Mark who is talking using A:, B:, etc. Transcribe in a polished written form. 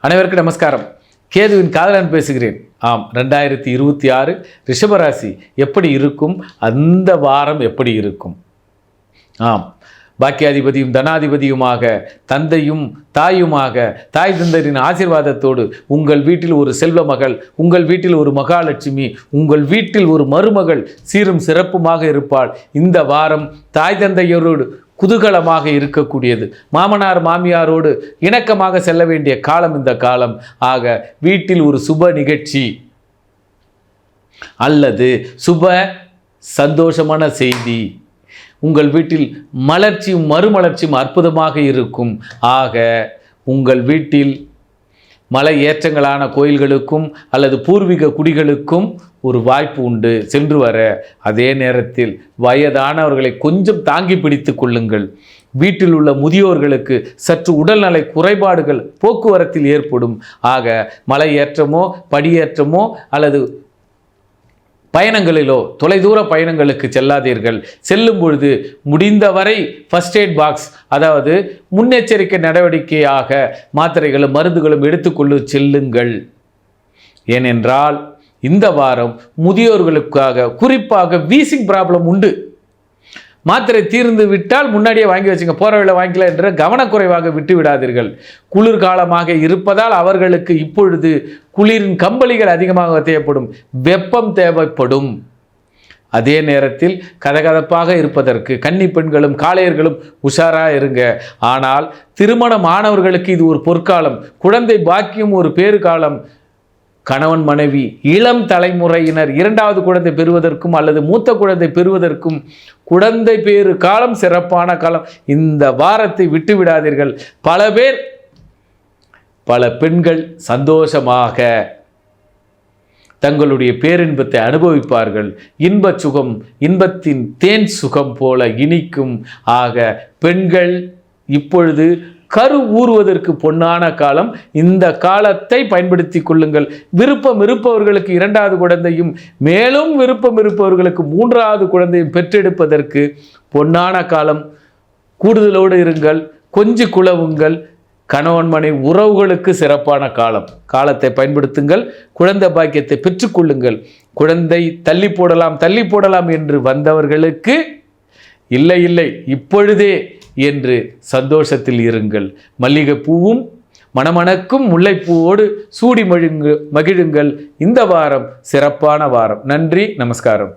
A: அனைவருக்கும் நமஸ்காரம். கேதுவின் காதலன் பேசுகிறேன். ஆம், 2026 ரிஷபராசி எப்படி இருக்கும், அந்த வாரம் எப்படி இருக்கும்? ஆம், பாக்கியாதிபதியும் தனாதிபதியுமாக, தந்தையும் தாயுமாக, தாய் தந்தரின் ஆசீர்வாதத்தோடு உங்கள் வீட்டில் ஒரு செல்வ மகள், உங்கள் வீட்டில் ஒரு மகாலட்சுமி, உங்கள் வீட்டில் ஒரு மருமகள் சீரும் சிறப்புமாக இருப்பாள். இந்த வாரம் தாய் தந்தையரோடு குதூகலமாக இருக்கக்கூடியது. மாமனார் மாமியாரோடு இணக்கமாக செல்ல வேண்டிய காலம் இந்த காலம். ஆக வீட்டில் ஒரு சுப நிகழ்ச்சி அல்லது சுப சந்தோஷமான செய்தி, உங்கள் வீட்டில் மலர்ச்சியும் மறுமலர்ச்சியும் அற்புதமாக இருக்கும். ஆக உங்கள் வீட்டில் மலை ஏற்றங்களான கோயில்களுக்கும் அல்லது பூர்வீக குடிகளுக்கும் ஒரு வாய்ப்பு உண்டு சென்று வர. அதே நேரத்தில் வயதானவர்களை கொஞ்சம் தாங்கி பிடித்து கொள்ளுங்கள். வீட்டில் உள்ள முதியோர்களுக்கு சற்று உடல்நலை குறைபாடுகள் போக்குவரத்தில் ஏற்படும். ஆக மலை ஏற்றமோ படியேற்றமோ அல்லது பயணங்களிலோ தொலைதூர பயணங்களுக்கு செல்லாதீர்கள். செல்லும் பொழுது முடிந்தவரை ஃபர்ஸ்ட் எய்ட் பாக்ஸ், அதாவது முன்னெச்சரிக்கை நடவடிக்கையாக மாத்திரைகளும் மருந்துகளும் எடுத்துக்கொண்டு செல்லுங்கள். ஏனென்றால் இந்த வாரம் முதியோர்களுக்காக குறிப்பாக வீசிங் ப்ராப்ளம் உண்டு. மாத்திரை தீர்ந்து விட்டால் முன்னாடியே வாங்கி வச்சுங்க, போகிற வேலை வாங்கிக்கலாம் என்ற கவனக்குறைவாக விட்டு விடாதீர்கள். குளிர்காலமாக இருப்பதால் அவர்களுக்கு இப்பொழுது குளிரின் கம்பளிகள் அதிகமாக தேவைப்படும், வெப்பம் தேவைப்படும். அதே நேரத்தில் கதகதப்பாக இருப்பதற்கு கன்னி பெண்களும் காளையர்களும் உஷாராக இருங்க. ஆனால் திருமணமானவர்களுக்கு இது ஒரு பொற்காலம், குழந்தை பாக்கியம் ஒரு பேறுகாலம். கணவன் மனைவி இளம் தலைமுறையினர் இரண்டாவது குழந்தை பெறுவதற்கும் அல்லது மூத்த குழந்தை பெறுவதற்கும் குழந்தை பேறு காலம் சிறப்பான காலம். இந்த வாரத்தை விட்டு விடாதீர்கள். பல பெண்கள் சந்தோஷமாக தங்களுடைய பேரின்பத்தை அனுபவிப்பார்கள். இன்ப சுகம் இன்பத்தின் தேன் சுகம் போல இனிக்கும். ஆக பெண்கள் இப்பொழுது கரு ஊறுவதற்கு பொன்னான காலம். இந்த காலத்தை பயன்படுத்தி கொள்ளுங்கள். விருப்பம் இருப்பவர்களுக்கு இரண்டாவது குழந்தையும், மேலும் விருப்பம் இருப்பவர்களுக்கு மூன்றாவது குழந்தையும் பெற்றெடுப்பதற்கு பொன்னான காலம். கூடுதலோடு இருங்கள், கொஞ்சி குழவுங்கள். கணவன் மனை உறவுகளுக்கு சிறப்பான காலம். காலத்தை பயன்படுத்துங்கள். குழந்தை பாக்கியத்தை பெற்றுக்கொள்ளுங்கள். குழந்தை தள்ளி போடலாம் என்று வந்தவர்களுக்கு இல்லை இப்பொழுதே என்று சந்தோஷத்தில் இருங்கள். மல்லிகை பூவும் மணமணக்கும் முல்லைப்பூவோடு சூடி மகிழுங்கள். இந்த வாரம் சிறப்பான வாரம். நன்றி, நமஸ்காரம்.